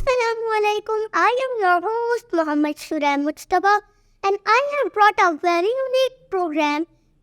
Assalamu alaikum. I am your host Muhammad Shuraim Mujtaba and I have brought a very unique program.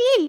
3,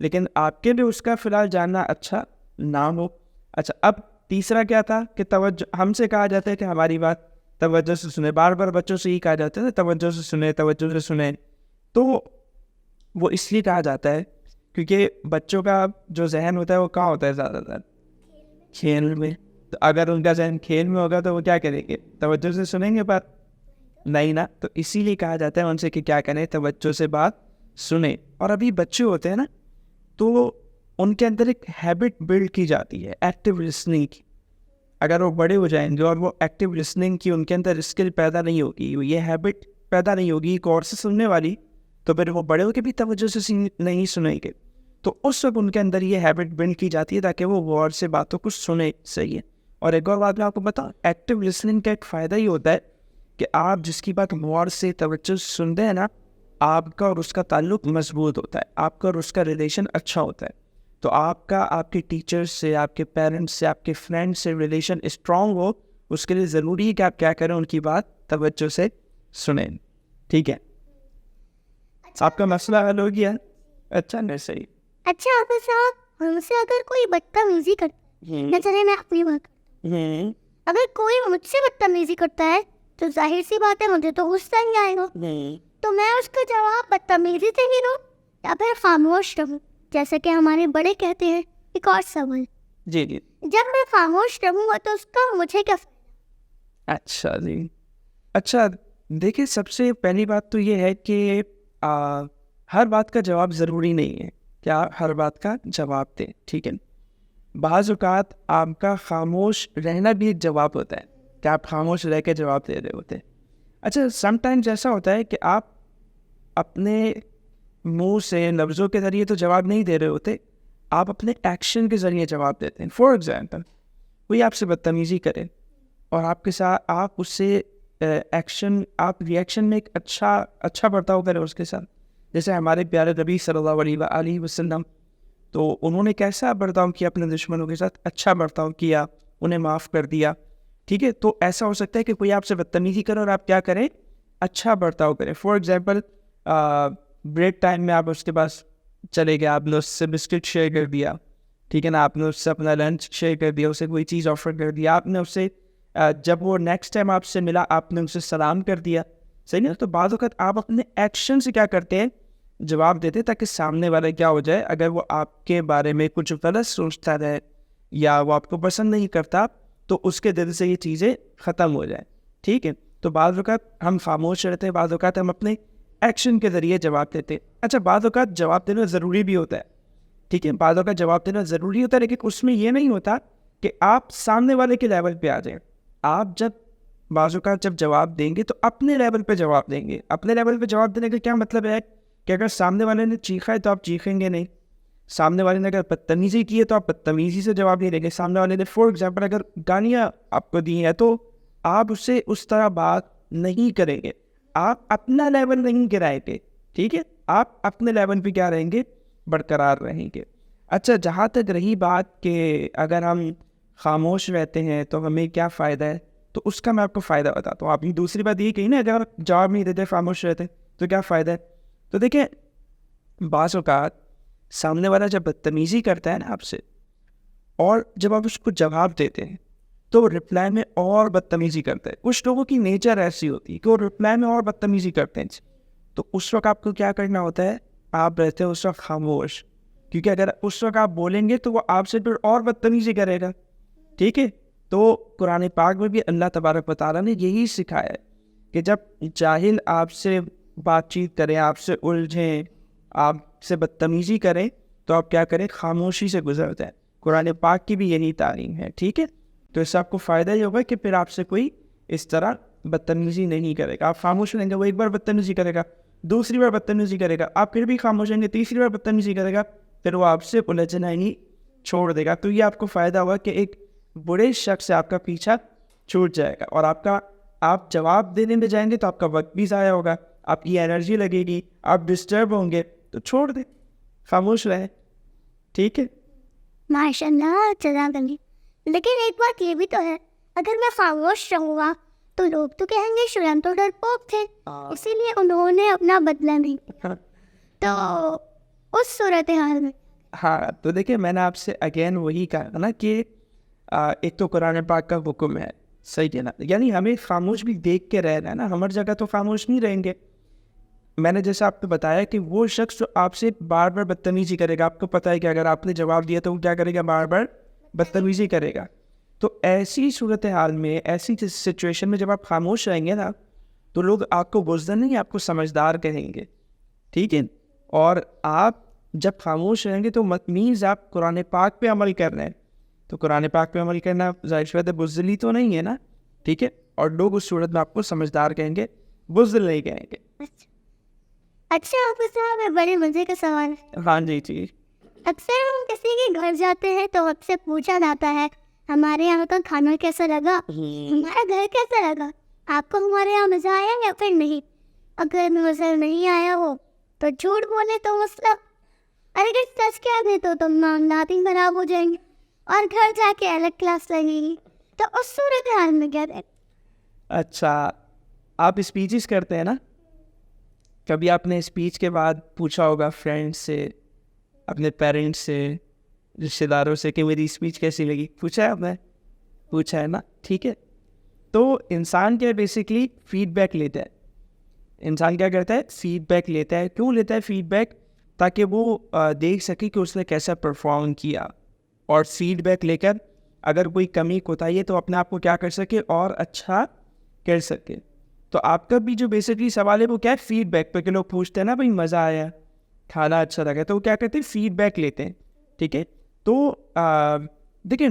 لیکن آپ کے لیے اس کا فی الحال جاننا اچھا نہ ہو. اچھا, اب تیسرا کیا تھا کہ توجہ, ہم سے کہا جاتا ہے کہ ہماری بات توجہ سے سنیں, بار بار بچوں سے ہی کہا جاتا ہے توجہ سے سنیں, توجہ سے سنیں. تو وہ اس لیے کہا جاتا ہے کیونکہ بچوں کا جو ذہن ہوتا ہے وہ کہاں ہوتا ہے زیادہ تر, کھیل میں. تو اگر ان کا ذہن کھیل میں ہوگا تو وہ کیا کریں گے, توجہ سے سنیں گے بات نہیں نا. تو اسی لیے کہا جاتا ہے ان سے کہ کیا کریں, توجہ سے بات سنیں. اور ابھی بچے ہوتے ہیں نا, تو ان کے اندر ایک ہیبٹ بلڈ کی جاتی ہے ایکٹیو لسننگ کی. اگر وہ بڑے ہو جائیں گے اور وہ ایکٹیو لسننگ کی ان کے اندر اسکل پیدا نہیں ہوگی, یہ ہیبٹ پیدا نہیں ہوگی غور سے سننے والی, تو پھر وہ بڑے ہو کے بھی توجہ سے نہیں سنیں گے. تو اس وقت ان کے اندر یہ ہیبٹ بلڈ کی جاتی ہے تاکہ وہ غور سے باتوں کو سنیں. صحیح ہے. اور ایک اور بات میں آپ کو بتاؤں, ایکٹیو لسننگ کا ایک فائدہ یہ ہوتا ہے کہ آپ جس کی بات غور سے توجہ سے سنتے ہیں نا, آپ کا اور اس کا تعلق مضبوط ہوتا ہے, آپ کا اور اس کا ریلیشن اچھا ہوتا ہے. تو آپ کا آپ کے ٹیچرس سے, آپ کے پیرنٹس سے, آپ کے فرینڈ سے ریلیشن اسٹرانگ ہو, اس کے لیے ضروری ہے کہ آپ کیا کریں, ان کی بات توجہ سے سنیں. ٹھیک ہے, آپ کا مسئلہ حل ہو گیا. اچھا نہیں صحیح. اچھا حافظ صاحب, ہم سے اگر کوئی بدتمیزی کرتا ہے, نہ چلے میں اپنی بات کرتا ہوں, اگر کوئی مجھ سے بدتمیزی کرتا ہے تو ظاہر سی بات ہے مجھے تو غصہ ہی آئے گا. تو میں اس کا جواب بدتمیزی سے ہی دوں یا پھر خاموش رہوں, جیسے کہ ہمارے بڑے کہتے ہیں. ایک اور سوال, جی جی, جب میں خاموش رہوں گا تو اس کا مجھے کیا فائدہ؟ اچھا جی. اچھا دیکھیں, سب سے پہلی بات تو یہ ہے کہ ہر بات کا جواب ضروری نہیں ہے کہ آپ ہر بات کا جواب دیں. ٹھیک ہے, بعض اوقات آپ کا خاموش رہنا بھی ایک جواب ہوتا ہے کہ آپ خاموش رہ کے جواب دے رہے ہوتے ہیں. اچھا, سم ٹائمز ایسا ہوتا ہے کہ آپ اپنے منہ سے لفظوں کے ذریعے تو جواب نہیں دے رہے ہوتے, آپ اپنے ایکشن کے ذریعے جواب دیتے ہیں. فار ایگزامپل, کوئی آپ سے بدتمیزی کرے اور آپ کے ساتھ آپ اس سے آپ ریئیکشن میں ایک اچھا برتاؤ کریں اس کے ساتھ. جیسے ہمارے پیارے نبی صلی اللہ علیہ وسلم, تو انہوں نے کیسا برتاؤ کیا اپنے دشمنوں کے ساتھ, اچھا برتاؤ کیا, انہیں معاف کر دیا. ٹھیک ہے, تو ایسا ہو سکتا ہے کہ کوئی آپ سے بدتمیزی کرے اور آپ کیا کریں, اچھا برتاؤ کریں. فار ایگزامپل, بریک ٹائم میں آپ اس کے پاس چلے گئے, آپ نے اس سے بسکٹ شیئر کر دیا. ٹھیک ہے نا, آپ نے اس سے اپنا لنچ شیئر کر دیا, اسے کوئی چیز آفر کر دیا, آپ نے اس سے جب وہ نیکسٹ ٹائم آپ سے ملا آپ نے اسے سلام کر دیا. صحیح نا. تو بعض وقت آپ اپنے ایکشن سے کیا کرتے ہیں, جواب دیتے, تاکہ سامنے والا کیا ہو جائے, اگر وہ آپ کے بارے میں کچھ غلط سوچتا رہے یا وہ آپ کو پسند نہیں کرتا, تو اس کے دل سے یہ چیزیں ختم ہو جائیں. ٹھیک ہے, تو بعض اوقات ہم خاموش رہتے ہیں, بعض اوقات ہم اپنے ایکشن کے ذریعے جواب دیتے ہیں. اچھا, بعض اوقات جواب دینا ضروری بھی ہوتا ہے. ٹھیک ہے, بعض اوقات جواب دینا ضروری ہوتا ہے, لیکن اس میں یہ نہیں ہوتا کہ آپ سامنے والے کے لیول پہ آ جائیں. آپ بعض اوقات جب جواب دیں گے تو اپنے لیول پہ جواب دیں گے. اپنے لیول پہ جواب دینے کا کیا مطلب ہے کہ اگر سامنے والے نے چیخا ہے تو آپ چیخیں گے نہیں, سامنے والے نے اگر بدتمیزی کی ہے تو آپ بدتمیزی سے جواب نہیں دیں گے. سامنے والے نے فار ایگزامپل اگر گالیاں آپ کو دی ہیں تو آپ اس سے اس طرح بات نہیں کریں گے, آپ اپنا لیول نہیں گرائیں گے. ٹھیک ہے, آپ اپنے لیول پہ کیا رہیں گے, برقرار رہیں گے. اچھا, جہاں تک رہی بات کہ اگر ہم خاموش رہتے ہیں تو ہمیں کیا فائدہ ہے, تو اس کا میں آپ کو فائدہ بتاتا ہوں. آپ نے دوسری بات یہ کہی نا, اگر آپ جواب نہیں دیتے خاموش رہتے تو کیا فائدہ ہے. تو دیکھیں, بعض اوقات سامنے والا جب بدتمیزی کرتا ہے نا آپ سے, اور جب آپ اس کو جواب دیتے ہیں تو رپلائی میں اور بدتمیزی کرتا ہے. کچھ لوگوں کی نیچر ایسی ہوتی ہے کہ وہ رپلائی میں اور بدتمیزی کرتے ہیں. تو اس وقت آپ کو کیا کرنا ہوتا ہے, آپ رہتے ہیں اس وقت خاموش, کیونکہ اگر اس وقت آپ بولیں گے تو وہ آپ سے پھر اور بدتمیزی کرے گا. ٹھیک ہے, تو قرآن پاک میں بھی اللہ تبارک و تعالیٰ نے یہی سکھایا ہے کہ جب جاہل آپ سے بات چیت کریں, آپ سے الجھیں, آپ سے بدتمیزی کریں, تو آپ کیا کریں, خاموشی سے گزر جائیں. قرآن پاک کی بھی یہی تعلیم ہے. ٹھیک ہے, تو اس سے آپ کو فائدہ یہ ہوگا کہ پھر آپ سے کوئی اس طرح بدتمیزی نہیں کرے گا. آپ خاموش رہیں گے, وہ ایک بار بدتمیزی کرے گا, دوسری بار بدتمیزی کرے گا, آپ پھر بھی خاموش رہیں گے, تیسری بار بدتمیزی کرے گا, پھر وہ آپ سے الجھنا ہی چھوڑ دے گا. تو یہ آپ کو فائدہ ہوگا کہ ایک برے شخص سے آپ کا پیچھا چھوٹ جائے گا, اور آپ جواب دینے میں جائیں گے تو آپ کا وقت بھی ضائع ہوگا, آپ کی انرجی لگے گی, آپ ڈسٹرب ہوں گے. تو چھوڑ دیں, خاموش رہیں. ٹھیک ہے, ماشاء اللہ, چلا گلی. لیکن ایک بات یہ بھی تو ہے, اگر میں خاموش رہوں گا تو لوگ تو کہیں گے شرم تو ڈرپوک تھے, اسی لیے انہوں نے اپنا بدلہ نہیں. تو اس صورتحال میں ہاں تو دیکھیے میں نے آپ سے اگین وہی کہا نا کہ ایک تو قرآن پاک کا حکم ہے, صحیح ہے نا, یعنی ہمیں خاموش بھی دیکھ کے رہنا ہے نا, ہم ہر جگہ تو خاموش نہیں رہیں گے. میں نے جیسے آپ کو بتایا کہ وہ شخص جو آپ سے بار بار بدتمیزی کرے گا, آپ کو پتہ ہے کہ اگر آپ نے جواب دیا تو وہ کیا کرے گا, بار بار بدتمیزی کرے گا. تو ایسی صورتحال میں, ایسی سچویشن میں جب آپ خاموش رہیں گے نا تو لوگ آپ کو بزدل نہیں, آپ کو سمجھدار کہیں گے, ٹھیک ہے. اور آپ جب خاموش رہیں گے تو مینز آپ قرآن پاک پہ عمل کر رہے ہیں, تو قرآن پاک پہ عمل کرنا ظاہر سی بات ہے بزدلی تو نہیں ہے نا, ٹھیک ہے. اور لوگ اس صورت میں آپ کو سمجھدار کہیں گے, بزدل نہیں کہیں گے. اچھا آپ صاحب بڑے مزے کا سوال ہے. ہاں جی جی. اکثر ہم کسی کے گھر جاتے ہیں تو ہم سے پوچھا جاتا ہے ہمارے یہاں کا کھانا کیسا لگا, ہمارا گھر کیسا لگا, آپ کو ہمارے یہاں مزہ آیا یا پھر نہیں. اگر مزہ نہیں آیا ہو تو جھوٹ بولے تو مسئلہ, اگر سچ کہہ دے تو تم معاملات ہی خراب ہو جائیں گے اور گھر جا کے الگ کلاس لگے گی. تو اس صورتحال میں کیا دیں؟ اچھا آپ اسپیچز کرتے ہیں نا, کبھی آپ نے اسپیچ کے بعد پوچھا ہوگا فرینڈس سے, اپنے پیرنٹس سے, رشتے داروں سے کہ میری اسپیچ کیسی لگی, پوچھا ہے آپ نے, پوچھا ہے نا, ٹھیک ہے. تو انسان کیا بیسکلی فیڈ بیک لیتا ہے, انسان کیا کرتا ہے, فیڈ بیک لیتا ہے. کیوں لیتا ہے فیڈ بیک؟ تاکہ وہ دیکھ سکے کہ اس نے کیسا پرفارم کیا, اور فیڈ بیک لے کر اگر کوئی کمی کوتاہی ہے تو اپنے آپ کو کیا کر سکے اور اچھا کر سکے. تو آپ کا بھی جو بیسکلی سوال ہے وہ کیا ہے, فیڈ بیک پہ, کہ لوگ پوچھتے ہیں نا بھائی مزہ آیا, کھانا اچھا لگا, تو وہ کیا کرتے ہیں, فیڈ بیک لیتے ہیں, ٹھیک ہے. تو دیکھیں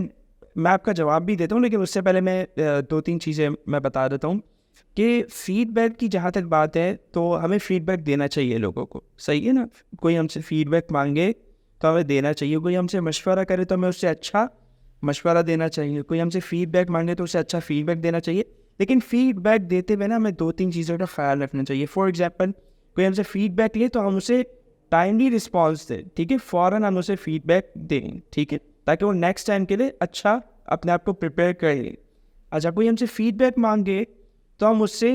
میں آپ کا جواب بھی دیتا ہوں, لیکن اس سے پہلے میں 2-3 چیزیں میں بتا دیتا ہوں کہ فیڈ بیک کی جہاں تک بات ہے تو ہمیں فیڈ بیک دینا چاہیے لوگوں کو, صحیح ہے نا. کوئی ہم سے فیڈ بیک مانگے تو ہمیں دینا چاہیے, کوئی ہم سے مشورہ کرے تو ہمیں اس سے اچھا مشورہ دینا چاہیے, کوئی ہم سے فیڈ بیک مانگے تو اسے اچھا فیڈ بیک دینا چاہیے. لیکن فیڈ بیک دیتے ہوئے نا ہمیں 2-3 چیزوں کا خیال رکھنا چاہیے. فار ایگزامپل کوئی ہم سے فیڈ بیک لے تو ہم اسے ٹائملی رسپانس دیں, ٹھیک ہے, فوراً ہم اسے فیڈ بیک دیں, ٹھیک ہے, تاکہ وہ نیکسٹ ٹائم کے لیے اچھا اپنے آپ کو پریپیئر کر لیں. اچھا کوئی ہم سے فیڈ بیک مانگے تو ہم اس سے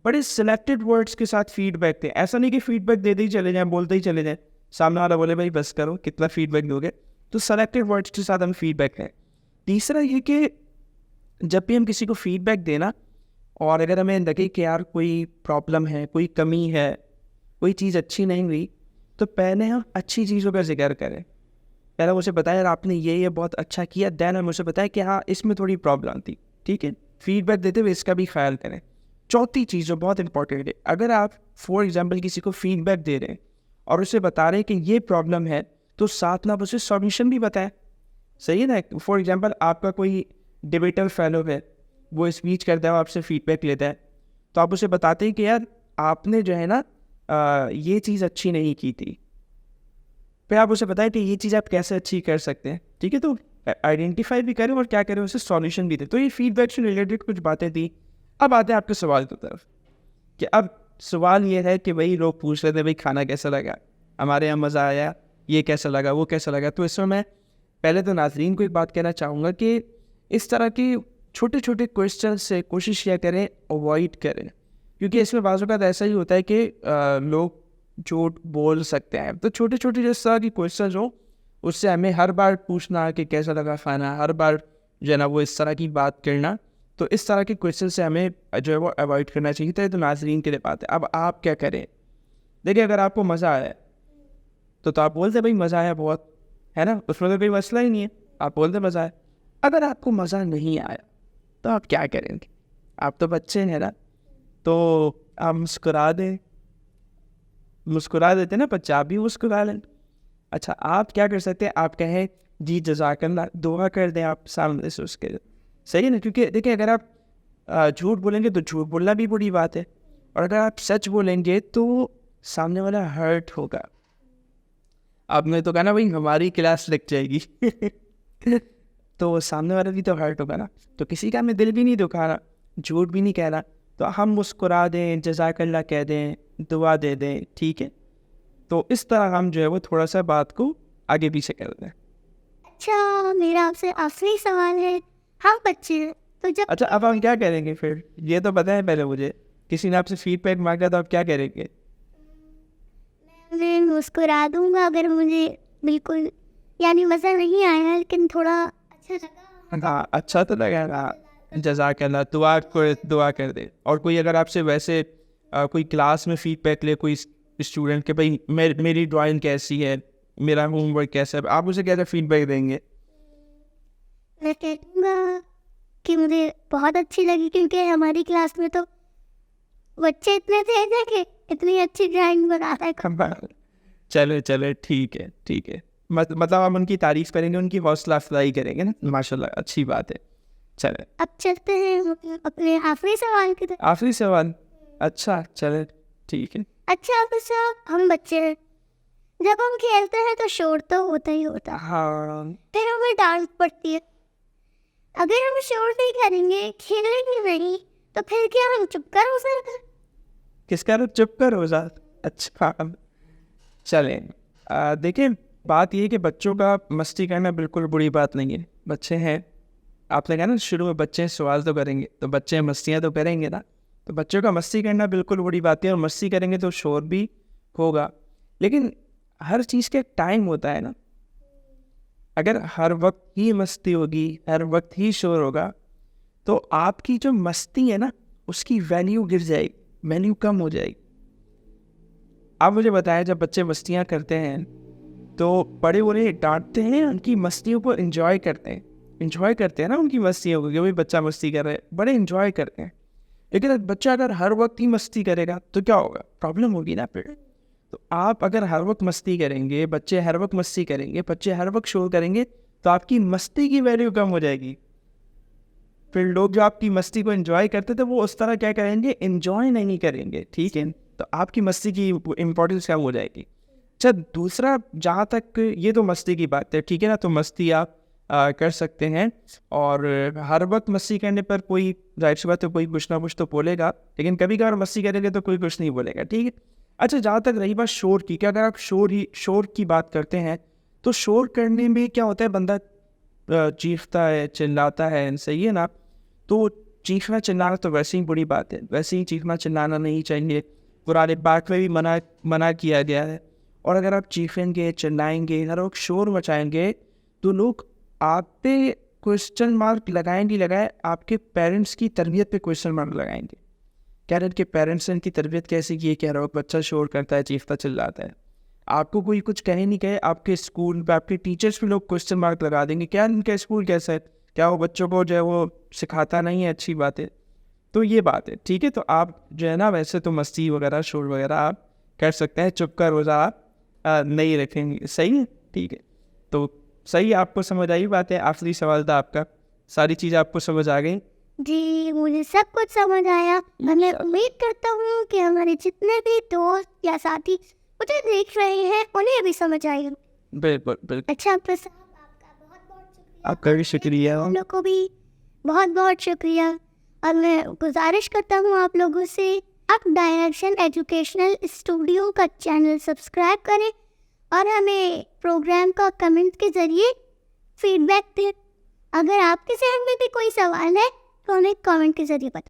بڑے سلیکٹڈ ورڈس کے ساتھ فیڈ بیک دیں. ایسا نہیں کہ فیڈ بیک دیتے ہی چلے جائیں, بولتے ہی چلے جائیں, سامنے والا بولے بھائی بس کرو کتنا فیڈ بیک دو گے. تو سلیکٹڈ ورڈس کے ساتھ ہم فیڈ بیک دیں. تیسرا یہ کہ جب بھی ہم کسی کو فیڈ بیک دینا, اور اگر ہمیں لگے کہ یار کوئی پرابلم ہے, کوئی کمی ہے, کوئی چیز اچھی نہیں ہوئی, تو پہلے ہم اچھی چیزوں کا ذکر کریں. پہلے مجھے بتایا یار آپ نے یہ بہت اچھا کیا, دین ہم اسے بتایا کہ ہاں اس میں تھوڑی پرابلم تھی, ٹھیک ہے. فیڈ بیک دیتے ہوئے اس کا بھی خیال کریں. چوتھی چیز جو بہت امپورٹنٹ ہے, اگر آپ فار ایگزامپل کسی کو فیڈ بیک دے رہے ہیں اور اسے بتا رہے ہیں کہ یہ پرابلم ہے, تو ساتھ میں آپ اسے سولوشن بھی بتائیں, صحیح ہے نا. فار ایگزامپل آپ کا کوئی ڈبیٹر فیلو ہے, وہ اسپیچ کرتا ہے, وہ آپ سے فیڈ بیک لیتا ہے, تو آپ اسے بتاتے ہیں کہ یار آپ نے جو ہے نا یہ چیز اچھی نہیں کی تھی. پھر آپ اسے بتائیں کہ یہ چیز آپ کیسے اچھی کر سکتے ہیں, ٹھیک ہے. تو آئیڈینٹیفائی بھی کریں اور کیا کریں, اسے سولوشن بھی دیں. تو یہ فیڈ بیک سے ریلیٹڈ کچھ باتیں تھیں. اب آتے ہیں آپ کے سوال کی طرف, کہ اب سوال یہ ہے کہ بھائی لوگ پوچھ رہے تھے بھائی کھانا کیسا لگا, ہمارے یہاں مزہ آیا, یہ کیسا لگا, وہ کیسا لگا. تو اس میں پہلے تو ناظرین کو ایک بات کہنا چاہوں گا کہ اس طرح کی چھوٹے چھوٹے کویشچن سے کوشش کیا کریں اوائڈ کریں, کیونکہ اس میں بعض اوقات ایسا ہی ہوتا ہے کہ لوگ جھوٹ بول سکتے ہیں. تو چھوٹے چھوٹے جس طرح کی کویشچنز ہوں اس سے ہمیں ہر بار پوچھنا کہ کیسا لگا کھانا, ہر بار جو ہے نا وہ اس طرح کی بات کرنا, تو اس طرح کے کویشچن سے ہمیں جو ہے وہ اوائڈ کرنا چاہیے تھا. تو ناظرین کے لیے بات ہے. اب آپ کیا کریں, دیکھیں اگر آپ کو مزہ آیا تو آپ بولتے بھائی مزہ آیا بہت, ہے نا, اس میں تو کوئی مسئلہ ہی نہیں ہے, آپ بولتے مزہ آیا. اگر آپ کو مزہ نہیں آیا تو آپ کیا کریں گے, آپ تو بچے ہیں نا, تو آپ مسکرا دیتے نا بچہ, آپ بھی مسکرا لیں. اچھا آپ کیا کر سکتے ہیں, آپ کہیں جی جزاک اللہ, دعا کر دیں آپ سامنے سے اس کے, صحیح ہے نا. کیونکہ دیکھیں اگر آپ جھوٹ بولیں گے تو جھوٹ بولنا بھی بری بات ہے, اور اگر آپ سچ بولیں گے تو سامنے والا ہرٹ ہوگا. آپ نے تو کہا نا بھائی ہماری کلاس لگ جائے گی تو سامنے والا بھی تو ہرٹ ہوگا نا. تو کسی کا ہمیں دل بھی نہیں دکھانا, جھوٹ بھی نہیں کہنا, تو ہم مسکرا دیں, جزاک اللہ کہہ دیں, دعا دے دیں, ٹھیک ہے. تو اس طرح ہم جو ہے وہ تھوڑا سا بات کو آگے پیچھے کر دیں. اچھا میرا آپ سے آخری سوال ہے, ہم بچے ہیں تو جب اچھا اب ہم کیا کریں گے پھر, یہ تو بتائیں پہلے مجھے, کسی نے آپ سے فیڈ بیک مانگا تو آپ کیا کریں گے؟ میں مسکرا دوں گا اگر مجھے بالکل یعنی مزہ نہیں آیا لیکن تھوڑا اچھا لگا. ہاں اچھا تو لگا نا. جزاک اللہ. دعا کر دے. اور کوئی اگر آپ سے ویسے کوئی کلاس میں فیڈ بیک لے کوئی اسٹوڈنٹ کہ بھائی میری ڈرائنگ کیسی ہے, میرا ہوم ورک کیسا ہے, آپ اسے کیسا فیڈ بیک دیں گے؟ میں کہہ دوں گا کہ مجھے بہت اچھی لگی کیونکہ ہماری کلاس میں تو بچے اتنے تیز ہیں کہ اتنی اچھی ڈرائنگ بناتا ہے. چلے ٹھیک ہے. مطلب ہم ان کی تعریف کریں گے, ان کی حوصلہ افزائی کریں گے نا. ماشاء اللہ اچھی بات ہے. چلے اب چلتے ہیں اپنے آخری سوال کی طرف. آخری سوال. اچھا چلے ٹھیک ہے. اچھا آپ صاحب, ہم بچے ہیں, جب ہم کھیلتے ہیں تو شور تو ہوتا ہی ہوتا ہے, ہاں پھر ہمیں ڈانٹ پڑتی ہے. اگر ہم شور نہیں کریں گے, کھیلیں گے نہیں, تو پھر کیا ہم چپ کر ہو سکتے؟ کس کا چپ کر ہو جا. اچھا چلیں دیکھیں, بات یہ کہ بچوں کا مستی کرنا بالکل بری بات نہیں ہے. بچے ہیں, آپ نے کہا نا شروع میں بچے سوال تو کریں گے, تو بچے مستیاں تو کریں گے نا. تو بچوں کا مستی کرنا بالکل بری بات ہے, اور مستی کریں گے تو شور بھی ہوگا, لیکن ہر چیز کا ایک ٹائم ہوتا ہے نا. اگر ہر وقت ہی مستی ہوگی, ہر وقت ہی شور ہوگا, تو آپ کی جو مستی ہے نا اس کی ویلیو گر جائے گی, ویلیو کم ہو جائے گی. آپ مجھے بتائیں, جب بچے مستیاں کرتے ہیں تو بڑے انہیں ڈانٹتے ہیں, ان کی مستیوں کو انجوائے کرتے ہیں نا ان کی مستیوں کو, کہ بھائی بچہ مستی کر رہا ہے, بڑے انجوائے کرتے ہیں. لیکن بچہ اگر ہر وقت ہی مستی کرے گا تو کیا ہوگا, پرابلم ہوگی نا پھر. تو آپ اگر ہر وقت مستی کریں گے, بچے ہر وقت مستی کریں گے, بچے ہر وقت شور کریں گے, تو آپ کی مستی کی ویلیو کم ہو جائے گی. پھر لوگ جو آپ کی مستی کو انجوائے کرتے تھے وہ اس طرح کیا کریں گے, انجوائے نہیں کریں گے. ٹھیک ہے, تو آپ کی مستی کی امپورٹنس کم ہو جائے گی. اچھا دوسرا, جہاں تک یہ تو مستی کی بات ہے, ٹھیک ہے نا, تو مستی آپ کر سکتے ہیں, اور ہر وقت مستی کرنے پر کوئی ظاہر سی بات ہے کوئی کچھ نہ کچھ تو بولے گا, لیکن کبھی کبھار مستی کریں گے تو کوئی کچھ نہیں بولے گا. ٹھیک ہے. اچھا جہاں تک رہی بات شور کی, کہ اگر آپ شور کی بات کرتے ہیں, تو شور کرنے میں کیا ہوتا ہے, بندہ چیختا ہے, چلاتا ہے, صحیح ہے نا. تو چیخنا چلانا تو ویسے ہی بری بات ہے, ویسے ہی چیخنا چلانا نہیں چاہیے. قرآن پاک میں بھی منع کیا گیا ہے. اور اگر آپ چیخیں گے, چلائیں گے, ہر وقت شور مچائیں گے, تو لوگ آپ پہ کوشچن مارک لگائیں گے, آپ کے پیرنٹس کی تربیت پہ کوشچن مارک لگائیں گے. کیا ان کے پیرنٹس نے ان کی تربیت کیسے کی ہے, کہہ رہا ہو بچہ شور کرتا ہے, چیختا چلاتا ہے. آپ کو کوئی کچھ کہے نہیں کہے, آپ کے اسکول پہ آپ کے ٹیچرس پہ لوگ کوشچن مارک لگا دیں گے, کیا ان کا اسکول کیسا ہے, کیا وہ بچوں کو جو ہے وہ سکھاتا نہیں ہے اچھی بات ہے. تو یہ بات ہے. ٹھیک ہے, تو آپ جو ہے نا ویسے تو مستی وغیرہ شور وغیرہ آپ کر سکتے ہیں, چپ کا روزہ آپ نہیں رکھیں گے. صحیح ہے, ٹھیک ہے. تو صحیح, آپ کو سمجھ آئی بات ہے. آخری سوال تھا آپ کا, ساری چیزیں آپ کو سمجھ آ گئی؟ جی مجھے سب کچھ سمجھ آیا. میں امید کرتا ہوں کہ ہمارے جتنے بھی دوست یا ساتھی مجھے دیکھ رہے ہیں انہیں بھی سمجھ آئی. بالکل. اچھا آپ صاحب, آپ کا بہت بہت شکریہ. آپ کا بھی شکریہ. ہم لوگ کو بھی بہت بہت شکریہ. اور میں گزارش کرتا ہوں آپ لوگوں سے, آپ ڈائریکشن ایجوکیشنل اسٹوڈیو کا چینل سبسکرائب کریں اور ہمیں پروگرام کا کمنٹ کے ذریعے فیڈ بیک دیں. اگر آپ کے ذہن میں بھی کوئی سوال ہے تو ہمیں کامنٹ کے ذریعے بتائیں.